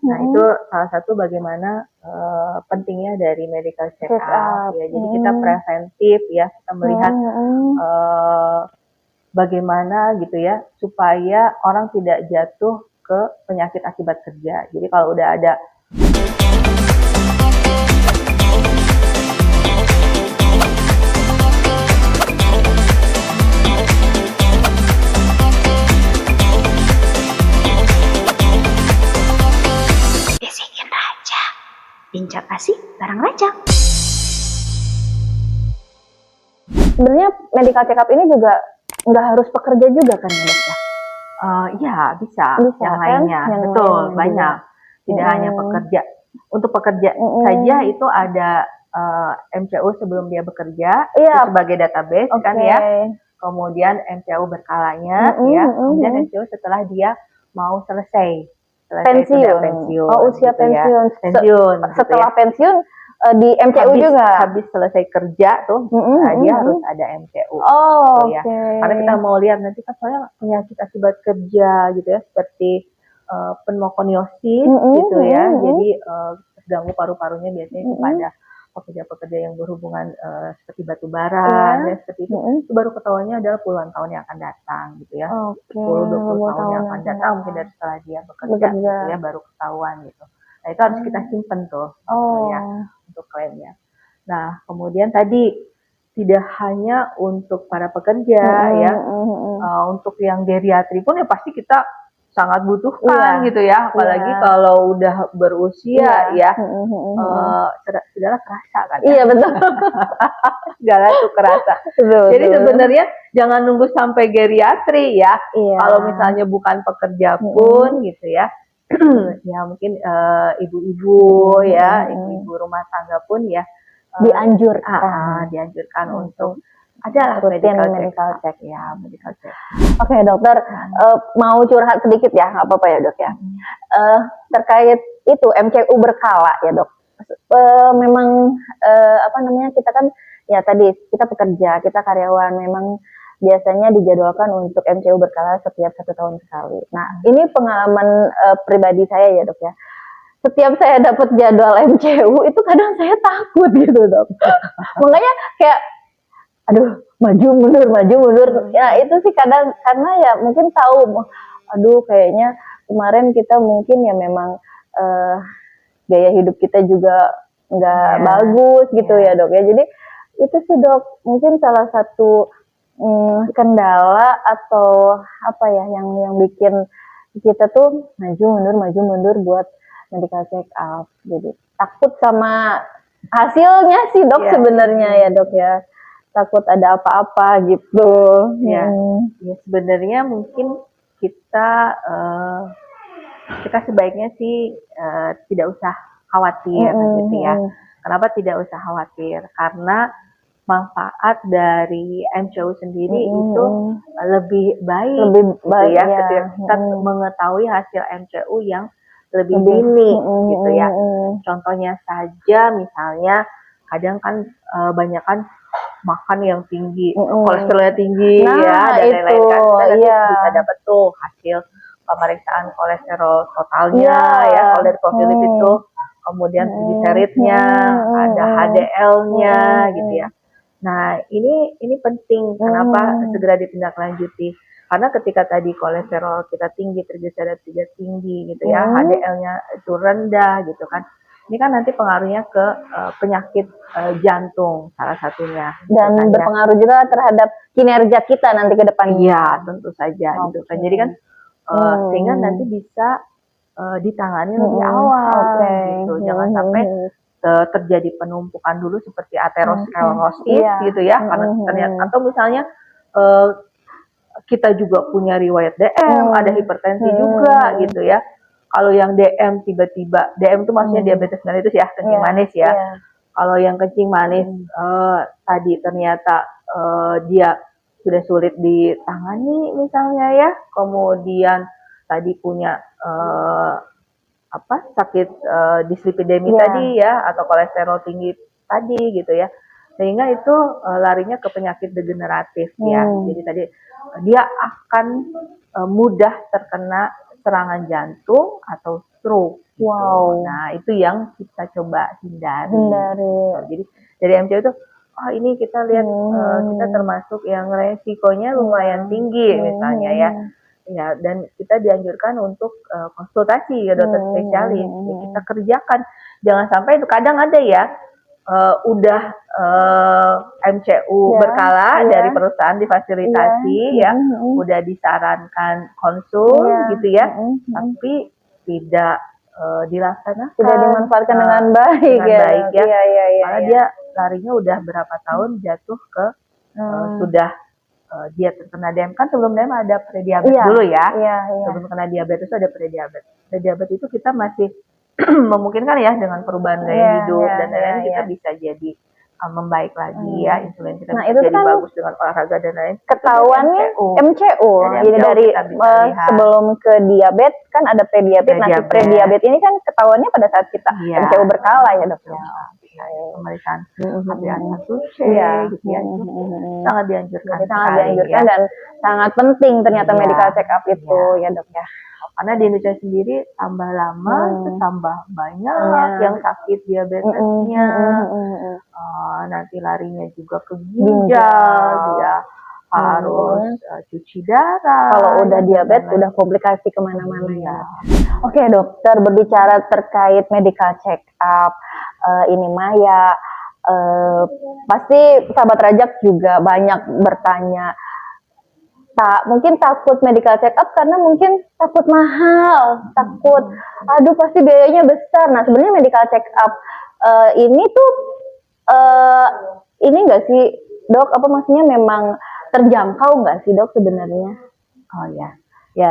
Nah, itu salah satu bagaimana pentingnya dari medical check up ya. Jadi kita preventif ya, kita melihat bagaimana gitu ya supaya orang tidak jatuh ke penyakit akibat kerja. Jadi kalau udah ada bisikin Raja, bincang asik bareng Raja. Sebenarnya medical check up ini juga nggak harus pekerja juga kan ya dok ya? Ya bisa yang kan? lainnya, Yang betul lainnya banyak. Tidak hanya pekerja. Untuk pekerja saja itu ada MCU sebelum dia bekerja itu sebagai database kan ya. Kemudian MCU berkalanya ya. Kemudian MCU setelah dia mau selesai pensiun. Oh, usia gitu pensiun. Ya. Pensiun. Setelah gitu ya. pensiun di MCU juga. Habis selesai kerja tuh dia harus ada MCU. Oh, gitu ya. Karena kita mau lihat nanti kan soalnya penyakit akibat kerja gitu ya, seperti pneumokoniosis gitu ya. Jadi terganggu paru-parunya biasanya kepada pekerja-pekerja yang berhubungan seperti batu bara ya, seperti itu. Itu baru ketahuannya adalah puluhan tahun yang akan datang gitu ya. 10-20 tahun yang akan datang mungkin dari setelah dia bekerja gitu ya, baru ketahuan gitu. Nah, itu harus kita simpen tuh ya untuk klaimnya. Nah, kemudian tadi tidak hanya untuk para pekerja ya, untuk yang geriatri pun ya pasti kita sangat butuhkan gitu ya, apalagi kalau udah berusia ya, segala kerasa kan. Iya betul. Segala tuh kerasa. Jadi sebenarnya jangan nunggu sampai geriatri ya. Kalau misalnya bukan pekerja pun gitu ya. Ya mungkin ibu-ibu ya, ibu-ibu rumah tangga pun ya dianjurkan untuk adalah medical check ya, medical check. Oke, dokter, mau curhat sedikit ya, nggak apa-apa ya dok ya. Terkait itu MCU berkala ya dok. Memang apa namanya, kita kan ya tadi kita pekerja, kita karyawan, memang biasanya dijadwalkan untuk MCU berkala setiap 1 tahun sekali. Nah, ini pengalaman pribadi saya ya dok ya. Setiap saya dapat jadwal MCU itu kadang saya takut gitu dok. Makanya kayak aduh maju mundur. Ya itu sih kadang karena ya mungkin tahu, aduh kayaknya kemarin kita mungkin ya memang gaya hidup kita juga nggak bagus gitu ya dok ya. Jadi itu sih dok mungkin salah satu kendala atau apa ya yang bikin kita tuh maju mundur buat medical check up. Jadi takut sama hasilnya sih dok sebenarnya ya dok ya. Takut ada apa-apa gitu. Ya sebenarnya mungkin kita sebaiknya sih tidak usah khawatir gitu ya. Kenapa tidak usah khawatir? Karena manfaat dari MCU sendiri itu lebih baik gitu ya. Kita mengetahui hasil MCU yang lebih dini gitu ya. Contohnya saja misalnya kadang kan banyak kan makan yang tinggi, kolesterolnya tinggi ya dan lain-lain kan. Kita nanti bisa dapat tuh hasil pemeriksaan kolesterol totalnya ya, kalau dari profil itu, kemudian triglyceridnya, ada HDL-nya gitu ya. Nah, ini penting kenapa segera ditindaklanjuti. Karena ketika tadi kolesterol kita tinggi, triglycerid juga tinggi gitu ya, HDL-nya itu rendah gitu kan. Ini kan nanti pengaruhnya ke penyakit jantung salah satunya. Dan berpengaruh juga terhadap kinerja kita nanti ke depan. Iya, tentu saja gitu kan. Jadi kan sehingga nanti bisa ditangani lebih awal gitu. Jangan sampai terjadi penumpukan dulu seperti aterosklerosis gitu ya. Karena ternyata atau misalnya kita juga punya riwayat DM, ada hipertensi juga gitu ya. Kalau yang DM tiba-tiba, DM itu maksudnya diabetes mellitus ya, kencing manis ya. Kalau yang kencing manis tadi ternyata dia sudah sulit ditangani misalnya ya, kemudian tadi punya sakit dislipidemi tadi ya, atau kolesterol tinggi tadi gitu ya, sehingga itu larinya ke penyakit degeneratif ya. Jadi tadi dia akan mudah terkena serangan jantung atau stroke. Wow. Nah, itu yang kita coba hindari. Jadi dari MCU itu, oh ini kita lihat kita termasuk yang resikonya lumayan tinggi misalnya ya. Ya, dan kita dianjurkan untuk konsultasi ke dokter spesialis. Ya, kita kerjakan. Jangan sampai kadang ada ya udah MCU berkala dari perusahaan difasilitasi ya, udah disarankan konsul gitu ya, tapi tidak dilaksanakan, tidak dimanfaatkan dengan baik ya. Karena dia larinya udah berapa tahun jatuh ke sudah dia terkena DM, kan sebelum DM ada prediabetes dulu ya. Sebelum kena diabetes itu ada prediabetes. Prediabetes itu kita masih memungkinkan ya dengan perubahan gaya hidup dan lain-lain kita bisa jadi membaik lagi ya, insulin kita bisa jadi bagus dengan olahraga dan lain. Ketahuannya MCU. Jadi dari sebelum ke diabetes kan ada prediabetes. Nah, prediabetes ini kan ketahuannya pada saat kita MCU berkala ya dok. Pemeriksaan HbA1c gitu ya, sangat dianjurkan dan sangat penting ternyata medical check up itu ya dok ya. Karena di Indonesia sendiri tambah lama tambah banyak yang sakit diabetesnya, nanti larinya juga ke ginjal, dia harus cuci darah. Kalau udah diabetes udah komplikasi kemana-mana ya. Oke dokter, berbicara terkait medical check up ini Maya, pasti sahabat Rajak juga banyak bertanya. Mungkin takut medical check up karena mungkin takut mahal, takut aduh pasti biayanya besar. Nah sebenarnya medical check up ini tuh ini enggak sih dok, apa maksudnya memang terjangkau enggak sih dok sebenarnya? Oh ya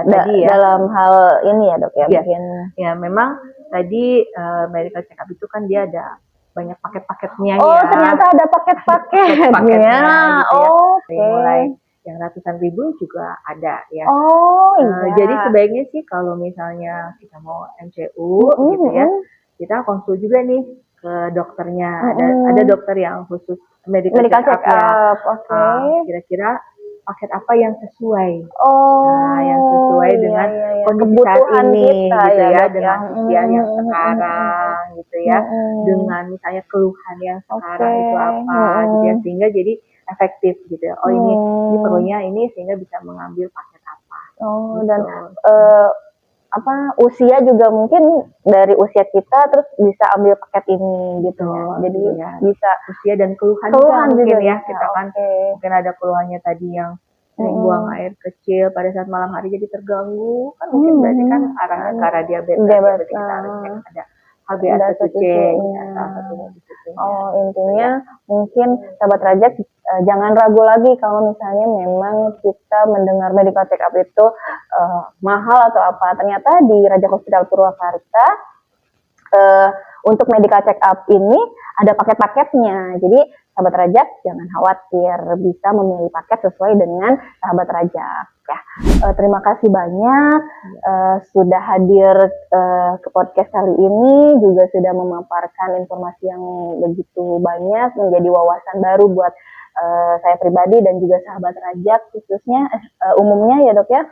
tadi ya dalam hal ini ya dok ya, mungkin ya memang tadi medical check up itu kan dia ada banyak paket-paketnya ternyata ada paket-paketnya gitu ya. Oke. Mulai yang ratusan ribu juga ada ya. Iya. Jadi sebaiknya sih kalau misalnya kita mau MCU gitu ya, kita konsul juga nih ke dokternya. Ada dokter yang khusus medical check up ya. Kira-kira paket apa yang sesuai? Yang sesuai dengan kondisi saat ini kita, gitu ya, dengan usia yang sekarang gitu ya, dengan misalnya keluhan yang sekarang itu apa gitu ya, sehingga jadi efektif gitu ya. Ini perlunya ini sehingga bisa mengambil paket apa. Gitu. Dan usia juga mungkin dari usia kita terus bisa ambil paket ini gitu ya. Jadi bisa usia dan keluhan mungkin ya. Kita kan mungkin ada keluhannya tadi yang sering buang air kecil pada saat malam hari jadi terganggu, kan mungkin berarti kan arahnya ke arah diabetes. Berarti kita harus cek ada HbA1c salah satunya di situ. Intinya mungkin sahabat Rajak jangan ragu lagi kalau misalnya memang kita mendengar medical check up itu mahal atau apa. Ternyata di Rajak Hospital Purwakarta untuk medical check up ini ada paket-paketnya. Jadi sahabat Rajak jangan khawatir, bisa memilih paket sesuai dengan sahabat Rajak ya. Terima kasih banyak sudah hadir ke podcast kali ini, juga sudah memaparkan informasi yang begitu banyak, menjadi wawasan baru buat saya pribadi dan juga sahabat Rajak khususnya umumnya ya dok ya.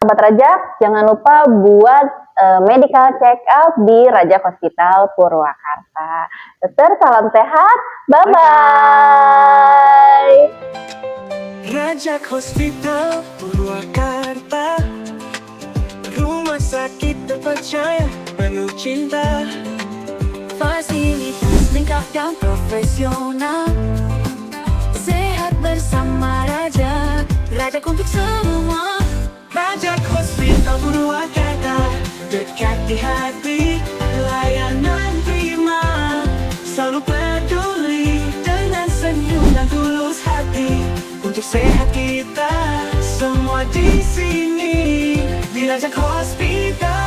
Sahabat Rajak jangan lupa buat medical check up di Rajak Hospital Purwakarta. Dokter, salam sehat, bye-bye. Rajak Hospital Purwakarta, rumah sakit terpercaya penuh cinta, fasilitas lengkap dan profesional, sehat bersama Rajak, Rajak untuk semua. Rajak Hospital Purwakarta, dekat di hati, layanan prima, selalu peduli dengan senyum dan tulus hati. Untuk sehat kita semua di sini di Rajak Hospital.